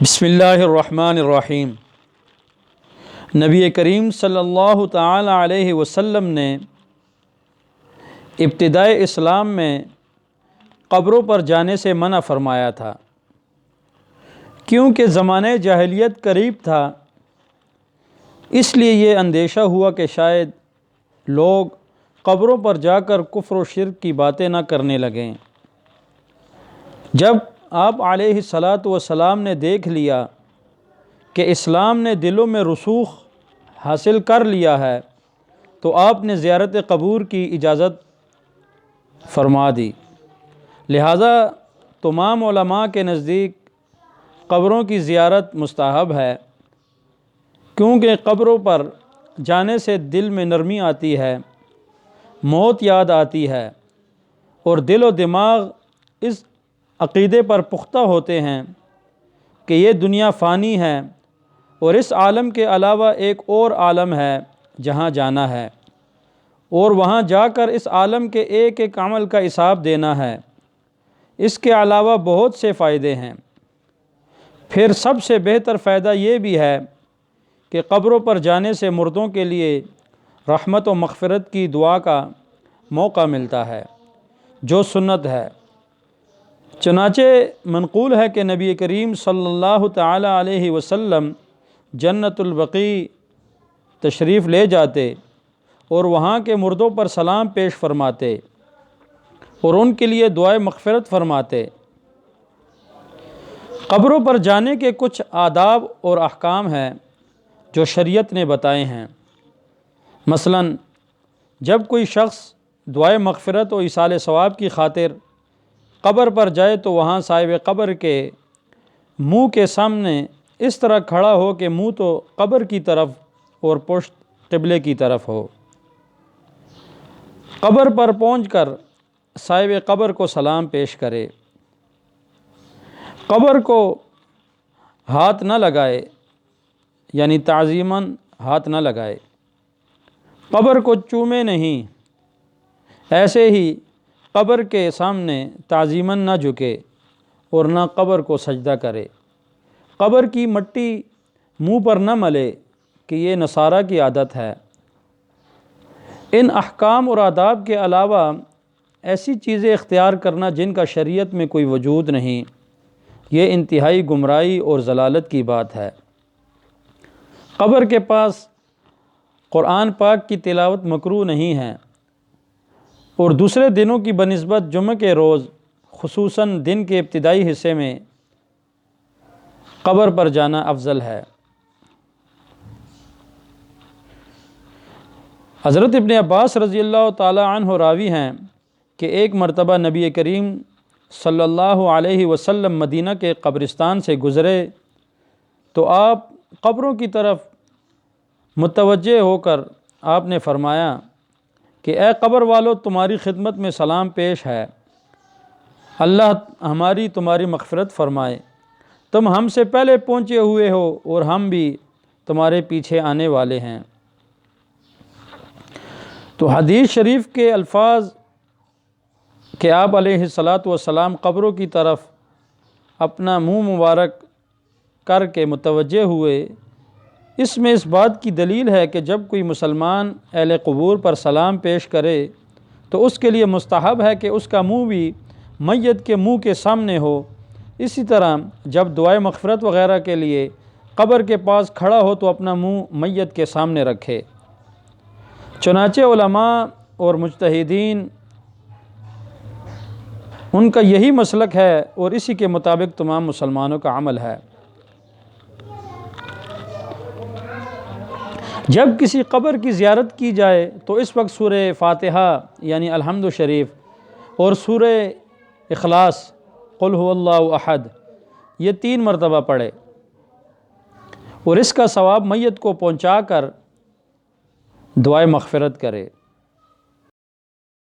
بسم اللہ الرحمن الرحیم۔ نبی کریم صلی اللہ تعالی علیہ وسلم نے ابتدائے اسلام میں قبروں پر جانے سے منع فرمایا تھا، کیونکہ زمانہ جاہلیت قریب تھا، اس لیے یہ اندیشہ ہوا کہ شاید لوگ قبروں پر جا کر کفر و شرک کی باتیں نہ کرنے لگیں۔ جب آپ علیہ الصلاۃ والسلام نے دیکھ لیا کہ اسلام نے دلوں میں رسوخ حاصل کر لیا ہے تو آپ نے زیارت قبور کی اجازت فرما دی۔ لہذا تمام علماء کے نزدیک قبروں کی زیارت مستحب ہے، کیونکہ قبروں پر جانے سے دل میں نرمی آتی ہے، موت یاد آتی ہے اور دل و دماغ اس عقیدے پر پختہ ہوتے ہیں کہ یہ دنیا فانی ہے اور اس عالم کے علاوہ ایک اور عالم ہے جہاں جانا ہے، اور وہاں جا کر اس عالم کے ایک ایک عمل کا حساب دینا ہے۔ اس کے علاوہ بہت سے فائدے ہیں۔ پھر سب سے بہتر فائدہ یہ بھی ہے کہ قبروں پر جانے سے مردوں کے لیے رحمت و مغفرت کی دعا کا موقع ملتا ہے، جو سنت ہے۔ چنانچہ منقول ہے کہ نبی کریم صلی اللہ تعالی علیہ وسلم جنت البقیع تشریف لے جاتے اور وہاں کے مردوں پر سلام پیش فرماتے اور ان کے لیے دعائے مغفرت فرماتے۔ قبروں پر جانے کے کچھ آداب اور احکام ہیں جو شریعت نے بتائے ہیں۔ مثلاً جب کوئی شخص دعائے مغفرت و ایصال ثواب کی خاطر قبر پر جائے تو وہاں صاحب قبر کے منہ کے سامنے اس طرح کھڑا ہو کہ منہ تو قبر کی طرف اور پشت قبلے کی طرف ہو۔ قبر پر پہنچ کر صاحب قبر کو سلام پیش کرے، قبر کو ہاتھ نہ لگائے، یعنی تعظیماً ہاتھ نہ لگائے، قبر کو چومے نہیں، ایسے ہی قبر کے سامنے تعظیماً نہ جھکے اور نہ قبر کو سجدہ کرے۔ قبر کی مٹی منہ پر نہ ملے کہ یہ نصارہ کی عادت ہے۔ ان احکام اور آداب کے علاوہ ایسی چیزیں اختیار کرنا جن کا شریعت میں کوئی وجود نہیں، یہ انتہائی گمراہی اور ضلالت کی بات ہے۔ قبر کے پاس قرآن پاک کی تلاوت مکروہ نہیں ہے، اور دوسرے دنوں کی بنسبت جمعہ کے روز خصوصاً دن کے ابتدائی حصے میں قبر پر جانا افضل ہے۔ حضرت ابن عباس رضی اللہ تعالی عنہ راوی ہیں کہ ایک مرتبہ نبی کریم صلی اللہ علیہ وسلم مدینہ کے قبرستان سے گزرے تو آپ قبروں کی طرف متوجہ ہو کر آپ نے فرمایا کہ اے قبر والو، تمہاری خدمت میں سلام پیش ہے، اللہ ہماری تمہاری مغفرت فرمائے، تم ہم سے پہلے پہنچے ہوئے ہو اور ہم بھی تمہارے پیچھے آنے والے ہیں۔ تو حدیث شریف کے الفاظ کہ آپ علیہ الصلاۃ والسلام قبروں کی طرف اپنا منہ مبارک کر کے متوجہ ہوئے، اس میں اس بات کی دلیل ہے کہ جب کوئی مسلمان اہل قبور پر سلام پیش کرے تو اس کے لیے مستحب ہے کہ اس کا منہ بھی میت کے منہ کے سامنے ہو۔ اسی طرح جب دعائے مغفرت وغیرہ کے لیے قبر کے پاس کھڑا ہو تو اپنا منہ میت کے سامنے رکھے۔ چنانچہ علماء اور مجتہدین ان کا یہی مسلک ہے اور اسی کے مطابق تمام مسلمانوں کا عمل ہے۔ جب کسی قبر کی زیارت کی جائے تو اس وقت سورہ فاتحہ یعنی الحمد شریف اور سورہ اخلاص قل هو اللہ احد یہ 3 مرتبہ پڑھے اور اس کا ثواب میت کو پہنچا کر دعائے مغفرت کرے۔